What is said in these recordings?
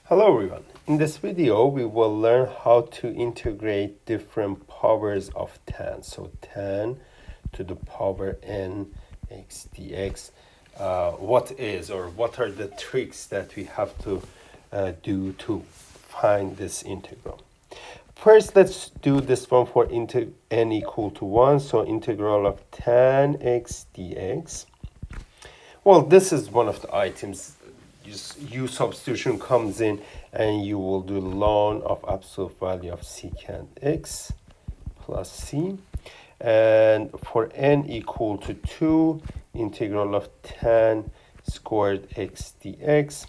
Hello everyone. In this video we will learn how to integrate different powers of tan. So tan to the power n x dx. What are the tricks that we have to do to find this integral? First, let's do this one for n equal to 1. So integral of tan x dx. Well, this is one of the items. U substitution comes in and you will do ln of absolute value of secant x plus c. And for n equal to 2, integral of tan squared x dx.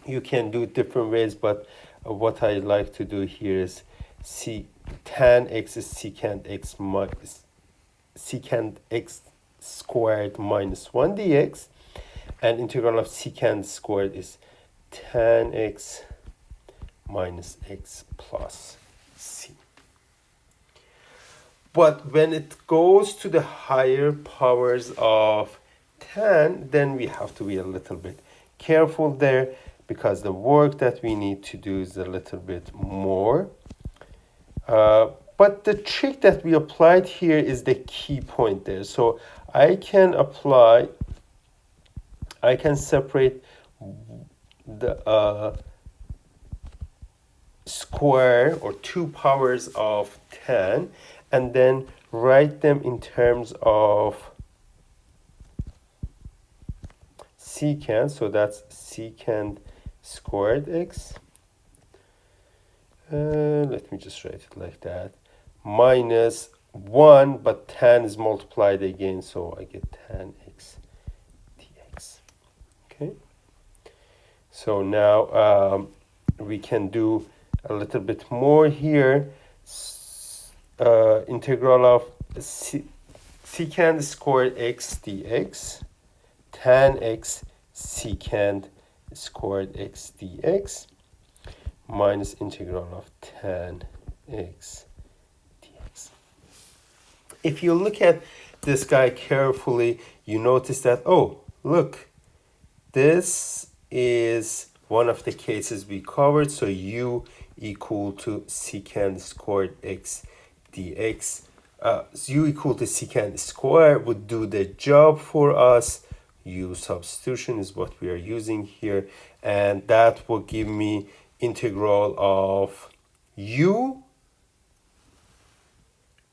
You can do it different ways, but what I like to do here is tan x is secant x squared minus 1 dx, and integral of secant squared is tan x minus x plus c. But when it goes to the higher powers of tan, then we have to be a little bit careful there, because the work that we need to do is a little bit more. But the trick that we applied here is the key point there. So I can separate the square or 2 powers of tan and then write them in terms of secant. So that's secant squared x. Let me just write it like that. Minus 1, but tan is multiplied again, so I get tan x dx. Okay. So now we can do a little bit more here. Integral of secant squared x dx, tan x secant squared x dx, minus integral of tan x dx. If you look at this guy carefully, you notice that, oh, look, this is one of the cases we covered. So u equal to secant squared x dx. U equal to secant squared would do the job for us. U substitution is what we are using here, and that will give me integral of u,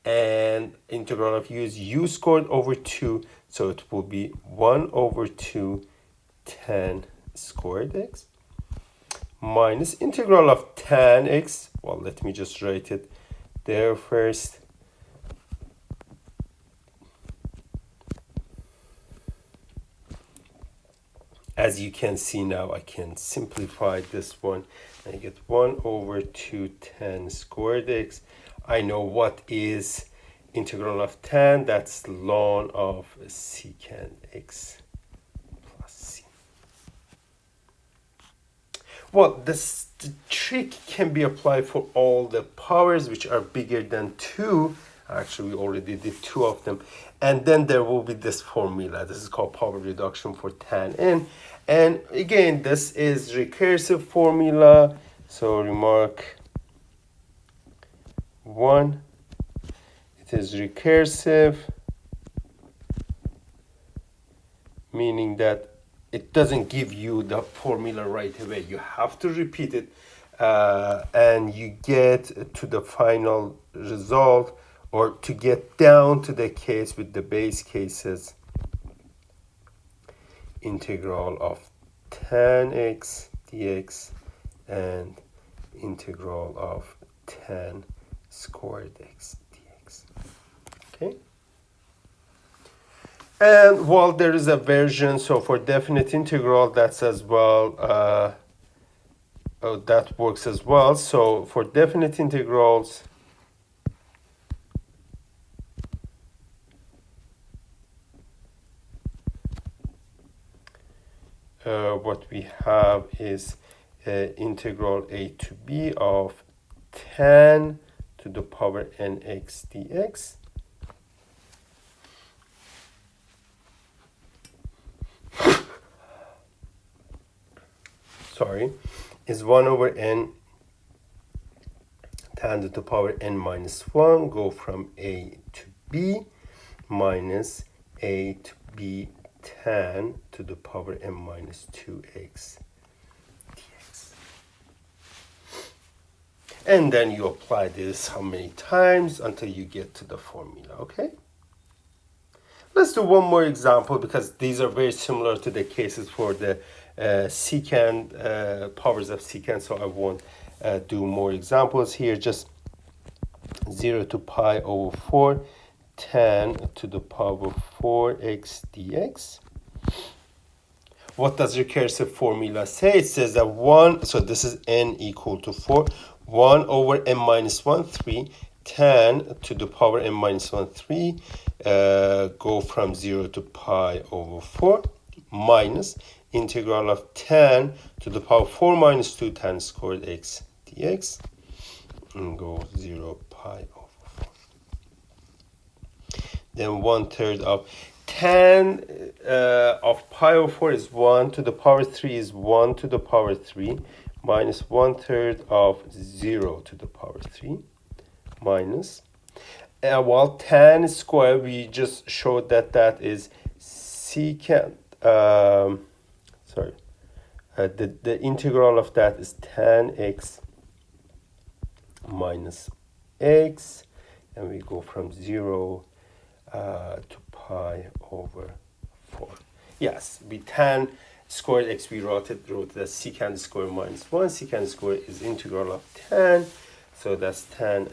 and integral of u is u squared over 2, so it will be 1 over 2 tan squared x, minus integral of tan x. Well, let me just write it there first. As you can see now, I can simplify this one. I get 1 over 2 tan squared x. I know what is integral of tan. That's ln of secant x plus c. Well, the trick can be applied for all the powers which are bigger than 2. Actually, we already did 2 of them. And then there will be this formula. This is called power reduction for tan n. And again, this is recursive formula. So remark 1, it is recursive, meaning that it doesn't give you the formula right away. You have to repeat it, and you get to the final result, or to get down to the case with the base cases. Integral of tan x dx and integral of tan squared x dx. Okay. And while there is a version, so for definite integral, that's as well, that works as well. So for definite integrals, what we have is integral a to b of tan to the power nx dx. is 1 over n tan to the power n minus 1, go from a to b, minus a to b tan to the power n minus 2x dx. And then you apply this how many times until you get to the formula, okay? Let's do one more example because these are very similar to the cases for the secant, powers of secant, so I won't do more examples here. Just 0 to pi over 4 tan to the power 4x dx. What does recursive formula say? It says that 1, so this is n equal to 4, 1 over n minus 1, 3, tan to the power n minus 1, 3, go from 0 to pi over 4, minus integral of tan to the power 4 minus 2 tan squared x dx, and go 0 pi over 4. Then 1/3 of tan of pi over 4 is 1 to the power 3 is 1 to the power 3, minus 1/3 of 0 to the power 3, minus, while tan squared, we just showed that that is secant, the integral of that is tan x minus x, and we go from 0 to pi over 4. Yes, we tan squared x, we wrote the secant squared minus 1. Secant squared is integral of tan, so that's tan